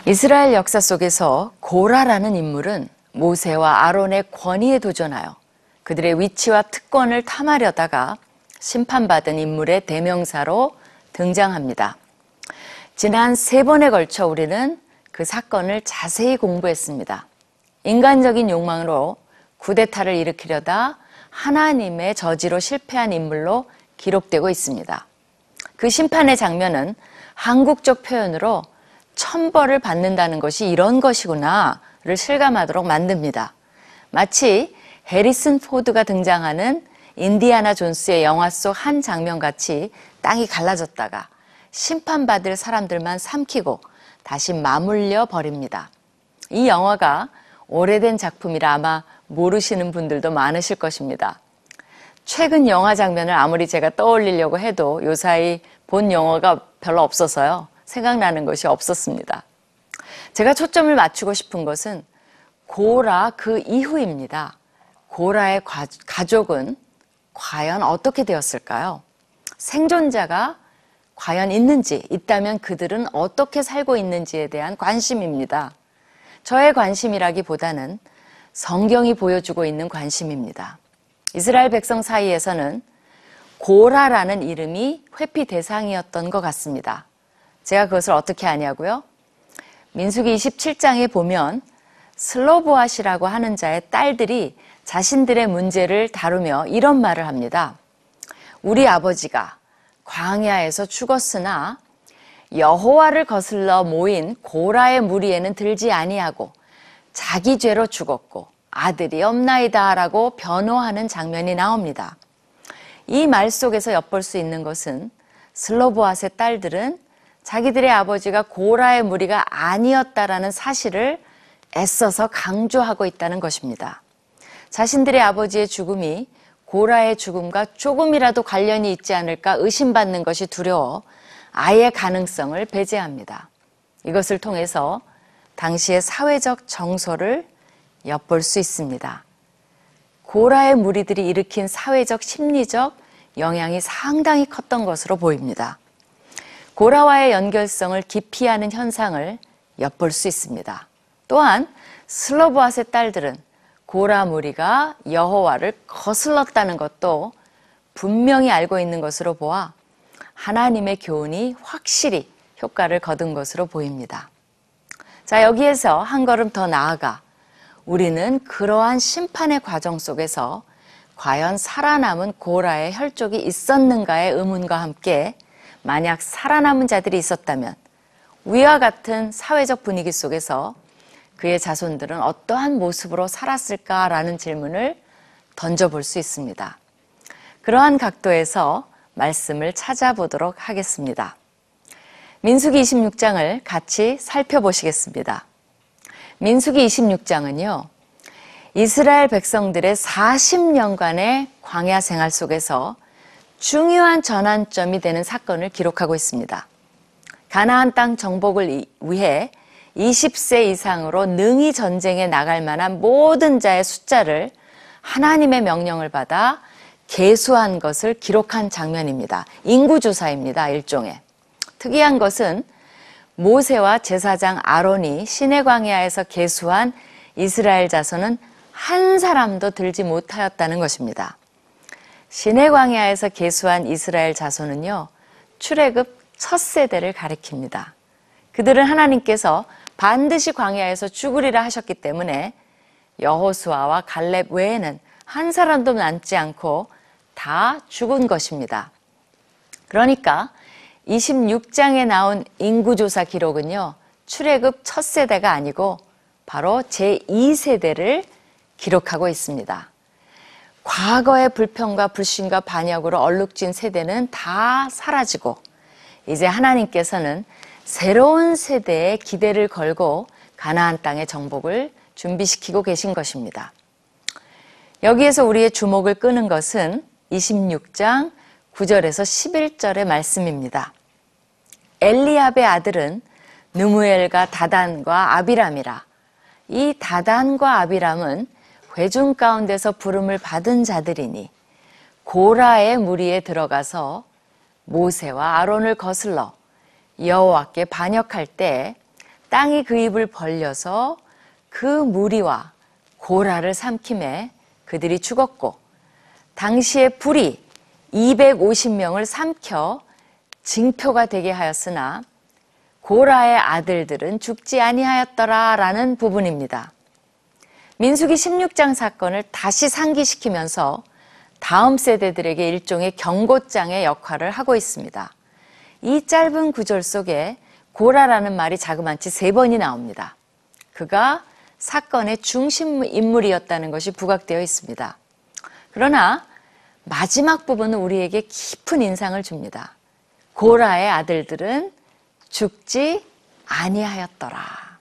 이스라엘 역사 속에서 고라라는 인물은 모세와 아론의 권위에 도전하여 그들의 위치와 특권을 탐하려다가 심판받은 인물의 대명사로 등장합니다. 지난 3번에 걸쳐 우리는 그 사건을 자세히 공부했습니다. 인간적인 욕망으로 쿠데타를 일으키려다 하나님의 저지로 실패한 인물로 기록되고 있습니다. 그 심판의 장면은 한국적 표현으로 천벌을 받는다는 것이 이런 것이구나를 실감하도록 만듭니다. 마치 해리슨 포드가 등장하는 인디아나 존스의 영화 속 한 장면같이 땅이 갈라졌다가 심판받을 사람들만 삼키고 다시 맞물려 버립니다. 이 영화가 오래된 작품이라 아마 모르시는 분들도 많으실 것입니다. 최근 영화 장면을 아무리 제가 떠올리려고 해도 요사이 본 영화가 별로 없어서요. 생각나는 것이 없었습니다. 제가 초점을 맞추고 싶은 것은 고라 그 이후입니다. 고라의 가족은 과연 어떻게 되었을까요? 생존자가 과연 있는지, 있다면 그들은 어떻게 살고 있는지에 대한 관심입니다. 저의 관심이라기보다는 성경이 보여주고 있는 관심입니다. 이스라엘 백성 사이에서는 고라라는 이름이 회피 대상이었던 것 같습니다. 제가 그것을 어떻게 아냐고요? 민수기 27장에 보면 슬로보앗이라고 하는 자의 딸들이 자신들의 문제를 다루며 이런 말을 합니다. 우리 아버지가 광야에서 죽었으나 여호와를 거슬러 모인 고라의 무리에는 들지 아니하고 자기 죄로 죽었고 아들이 없나이다 라고 변호하는 장면이 나옵니다. 이 말 속에서 엿볼 수 있는 것은 슬로보앗의 딸들은 자기들의 아버지가 고라의 무리가 아니었다라는 사실을 애써서 강조하고 있다는 것입니다. 자신들의 아버지의 죽음이 고라의 죽음과 조금이라도 관련이 있지 않을까 의심받는 것이 두려워 아예 가능성을 배제합니다. 이것을 통해서 당시의 사회적 정서를 엿볼 수 있습니다. 고라의 무리들이 일으킨 사회적 심리적 영향이 상당히 컸던 것으로 보입니다. 고라와의 연결성을 기피하는 현상을 엿볼 수 있습니다. 또한 슬로보앗의 딸들은 고라 무리가 여호와를 거슬렀다는 것도 분명히 알고 있는 것으로 보아 하나님의 교훈이 확실히 효과를 거둔 것으로 보입니다. 자, 여기에서 한 걸음 더 나아가 우리는 그러한 심판의 과정 속에서 과연 살아남은 고라의 혈족이 있었는가의 의문과 함께 만약 살아남은 자들이 있었다면 위와 같은 사회적 분위기 속에서 그의 자손들은 어떠한 모습으로 살았을까라는 질문을 던져볼 수 있습니다. 그러한 각도에서 말씀을 찾아보도록 하겠습니다. 민수기 26장을 같이 살펴보시겠습니다. 민수기 26장은요, 이스라엘 백성들의 40년간의 광야 생활 속에서 중요한 전환점이 되는 사건을 기록하고 있습니다. 가나안 땅 정복을 위해 20세 이상으로 능히 전쟁에 나갈 만한 모든 자의 숫자를 하나님의 명령을 받아 계수한 것을 기록한 장면입니다. 인구조사입니다. 일종의. 특이한 것은 모세와 제사장 아론이 시내 광야에서 계수한 이스라엘 자손은 한 사람도 들지 못하였다는 것입니다. 시내 광야에서 계수한 이스라엘 자손은요, 출애굽 첫 세대를 가리킵니다. 그들은 하나님께서 반드시 광야에서 죽으리라 하셨기 때문에 여호수아와 갈렙 외에는 한 사람도 남지 않고 다 죽은 것입니다. 그러니까 26장에 나온 인구조사 기록은요, 출애굽 첫 세대가 아니고 바로 제2세대를 기록하고 있습니다. 과거의 불평과 불신과 반역으로 얼룩진 세대는 다 사라지고 이제 하나님께서는 새로운 세대에 기대를 걸고 가나안 땅의 정복을 준비시키고 계신 것입니다. 여기에서 우리의 주목을 끄는 것은 26장 9절에서 11절의 말씀입니다. 엘리압의 아들은 느무엘과 다단과 아비람이라. 이 다단과 아비람은 회중 가운데서 부름을 받은 자들이니 고라의 무리에 들어가서 모세와 아론을 거슬러 여호와께 반역할 때 땅이 그 입을 벌려서 그 무리와 고라를 삼킴에 그들이 죽었고 당시에 불이 250명을 삼켜 징표가 되게 하였으나 고라의 아들들은 죽지 아니하였더라 라는 부분입니다. 민수기 16장 사건을 다시 상기시키면서 다음 세대들에게 일종의 경고장의 역할을 하고 있습니다. 이 짧은 구절 속에 고라라는 말이 자그마치 3번이 나옵니다. 그가 사건의 중심 인물이었다는 것이 부각되어 있습니다. 그러나 마지막 부분은 우리에게 깊은 인상을 줍니다. 고라의 아들들은 죽지 아니하였더라.